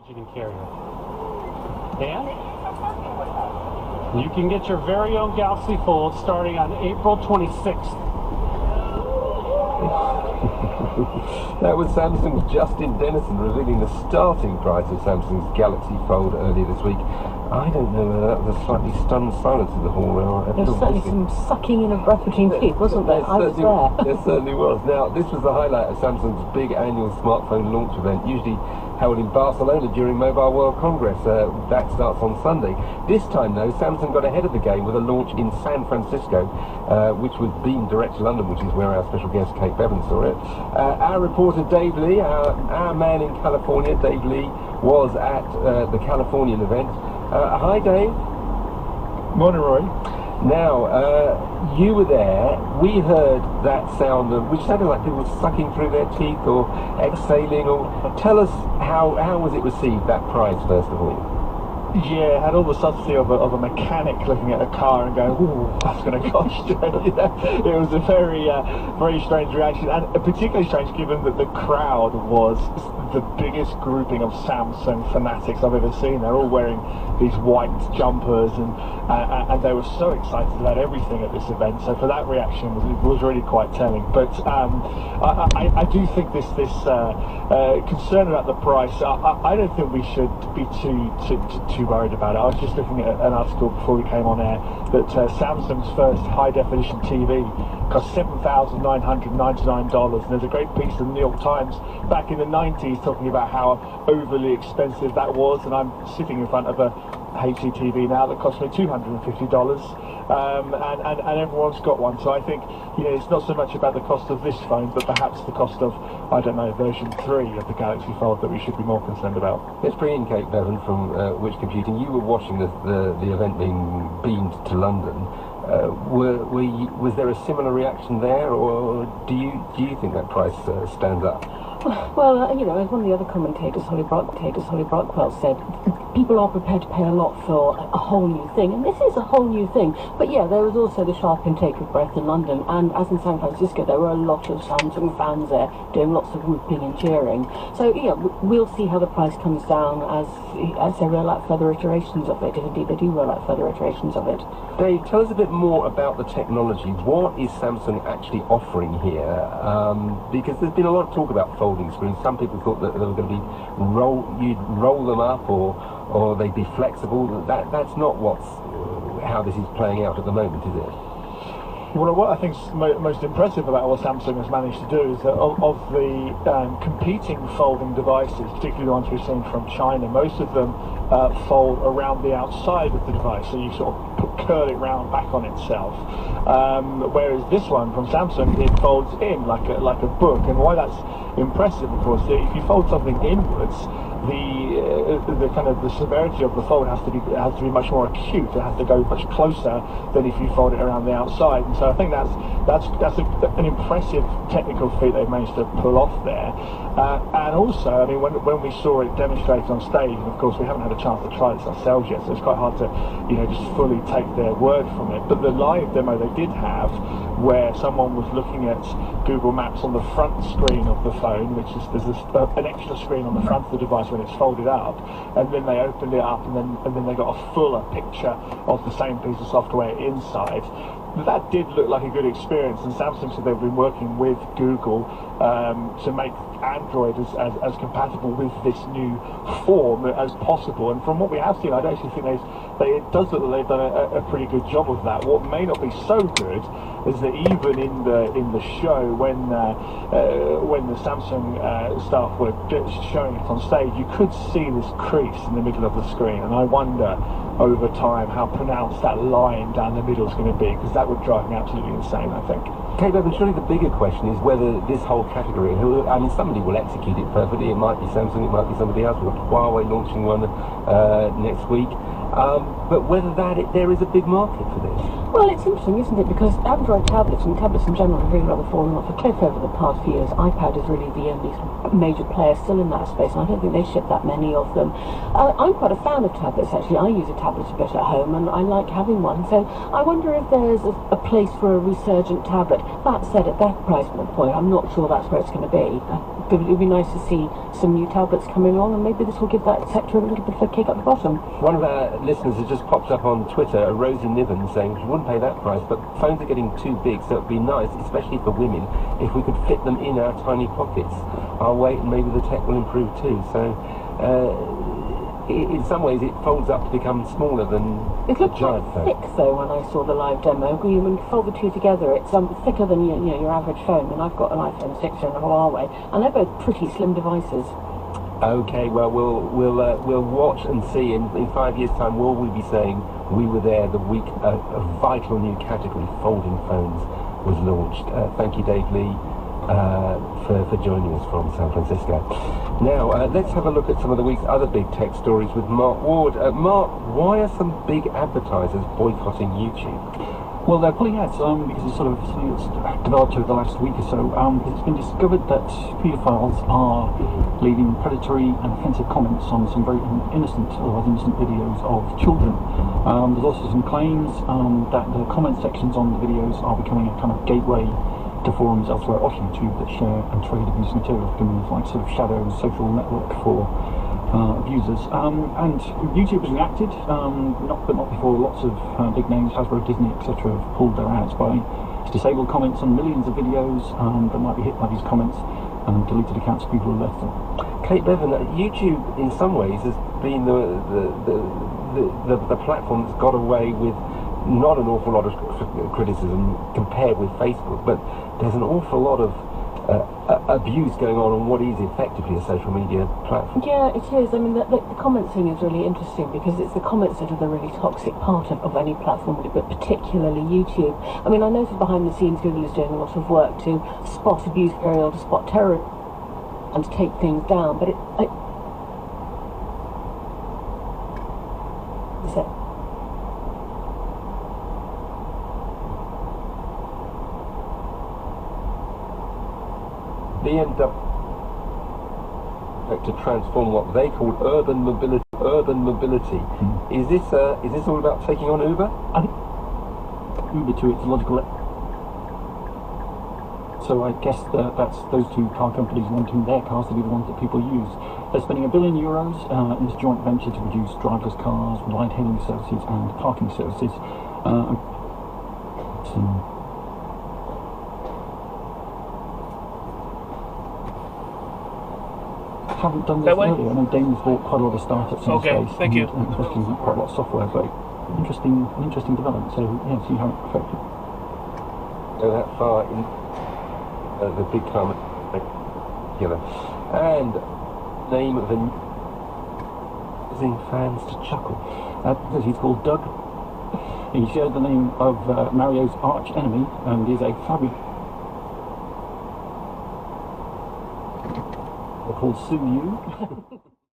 and carrier. And you can get your very own Galaxy Fold starting on April 26th. That was Samsung's Justin Dennison revealing the starting price of Samsung's Galaxy Fold earlier this week. I don't know whether that was a slightly stunned silence in the hall. There was certainly some sucking in of breath between teeth, wasn't there? I was there. There certainly was. Now, this was the highlight of Samsung's big annual smartphone launch event, usually held in Barcelona during Mobile World Congress. That starts on Sunday. This time, though, Samsung got ahead of the game with a launch in San Francisco, which was beamed direct to London, which is where our special guest Kate Bevan saw it. Our reporter Dave Lee, our man in California, Dave Lee, was at the Californian event. Hi, Dave. Morning, Roy. Now, you were there. We heard that sound, which sounded like people sucking through their teeth or exhaling. Or tell us how was it received, that prize, first of all? Yeah, it had all the subtlety of a mechanic looking at a car and going, "Ooh, that's going to cost you." It was a very strange reaction, and particularly strange given that the crowd was the biggest grouping of Samsung fanatics I've ever seen. They're all wearing these white jumpers, and they were so excited about everything at this event. So for that reaction was really quite telling. But I do think this concern about the price. I don't think we should be too worried about it. I was just looking at an article before we came on air that Samsung's first high-definition TV cost $7,999, and there's a great piece in the New York Times back in the 90s talking about how overly expensive that was, and I'm sitting in front of a HD TV now that cost me $250, and everyone's got one. So I think, it's not so much about the cost of this phone, but perhaps the cost of, I don't know, version 3 of the Galaxy Fold that we should be more concerned about. Let's bring in Kate Bevan from Which Computing. You were watching the event being beamed to London. Was there a similar reaction there, or do you think that price stands up? Well, as one of the other commentators, Holly Brockwell, said, people are prepared to pay a lot for a whole new thing, and this is a whole new thing. But yeah, there was also the sharp intake of breath in London, and as in San Francisco, there were a lot of Samsung fans there doing lots of whooping and cheering. So yeah, we'll see how the price comes down as they roll out further iterations of it, if indeed they do roll out further iterations of it. Dave, tell us a bit more about the technology. What is Samsung actually offering here? Because there's been a lot of talk about folding screens. Some people thought that they were going to be you'd roll them up or they'd be flexible. That's not how this is playing out at the moment, is it? Well, what I think is most impressive about what Samsung has managed to do is that of the competing folding devices, particularly the ones we've seen from China, most of them fold around the outside of the device, so you sort of curl it round back on itself. Whereas this one from Samsung, it folds in like a book. And why that's impressive, of course, if you fold something inwards, the kind of the severity of the fold has to be much more acute. It has to go much closer than if you fold it around the outside. And so I think that's an impressive technical feat they've managed to pull off there. And also, I mean, when we saw it demonstrated on stage, and of course we haven't had a chance to try this ourselves yet, so it's quite hard to just fully take their word from it. But the live demo they did have, where someone was looking at Google Maps on the front screen of the phone, which is there's an extra screen on the front of the device when it's folded up, and then they opened it up, and then they got a fuller picture of the same piece of software inside. That did look like a good experience, and Samsung said they've been working with Google to make Android as compatible with this new form as possible. And from what we have seen, I actually think it does look like they've done a pretty good job of that. What may not be so good is that even in the show, when the Samsung staff were showing it on stage, you could see this crease in the middle of the screen, and I wonder over time how pronounced that line down the middle is going to be, because that would drive me absolutely insane, I think. Kate Bevan, surely the bigger question is whether this whole category, somebody will execute it perfectly. It might be Samsung, it might be somebody else. We've got Huawei launching one next week. But whether there is a big market for this. Well, it's interesting, isn't it? Because Android tablets and tablets in general have really rather fallen off a cliff over the past few years. iPad is really the only major player still in that space, and I don't think they ship that many of them. I'm quite a fan of tablets, actually. I use a tablet a bit at home, and I like having one. So I wonder if there's a place for a resurgent tablet. That said, at that price point, I'm not sure that's where it's going to be. it'd be nice to see some new tablets coming along, and maybe this will give that sector a little bit of a kick up the bottom. One of our listeners has just popped up on Twitter, Rosie Niven, saying she wouldn't pay that price, but phones are getting too big, so it'd be nice, especially for women, if we could fit them in our tiny pockets. I'll wait and maybe the tech will improve too. So in some ways it folds up to become smaller than It looked quite thick though when I saw the live demo. When you fold the two together, it's thicker than your average phone. And I've got an iPhone 6 and a Huawei, and they're both pretty slim devices. Okay, well we'll watch and see. In 5 years' time, will we be saying we were there the week a vital new category, folding phones, was launched? Thank you, Dave Lee, for joining us from San Francisco. Now, let's have a look at some of the week's other big tech stories with Mark Ward. Mark, why are some big advertisers boycotting YouTube? Well, they're pulling ads because it's sort of something that's developed over the last week or so. It's been discovered that paedophiles are leaving predatory and offensive comments on some very otherwise innocent videos of children. There's also some claims that the comment sections on the videos are becoming a kind of gateway to forums elsewhere off YouTube that share and trade abuse material, becoming like sort of shadow social network for abusers. And YouTube has reacted, not before. Lots of big names, Hasbro, Disney, etc., have pulled their ads by disabled comments on millions of videos that might be hit by these comments, and deleted accounts of people who left them. Kate Bevan, YouTube in some ways has been the platform that's got away with not an awful lot of criticism compared with Facebook, but there's an awful lot of abuse going on what is effectively a social media platform. Yeah, it is. I mean, the comment thing is really interesting because it's the comments that are the really toxic part of any platform, but particularly YouTube. I mean, I noticed behind the scenes Google is doing a lot of work to spot abuse material, to spot terror, and to take things down, but BMW to transform what they call urban mobility. Is this all about taking on Uber? I think Uber to its logical. So I guess that's those two car companies wanting their cars to be the ones that people use. They're spending €1 billion in this joint venture to reduce driverless cars, ride-hailing services, and parking services. Haven't done this earlier. I know Damon's bought quite a lot of startups in the space. Okay, thank you. And especially quite a lot of software, but interesting development. So yeah, see how it affects it. Go that far in the big climate together. And name of the causing fans to chuckle. Because he's called Doug. He shared the name of Mario's arch enemy and is a fabulous. Called Sue You.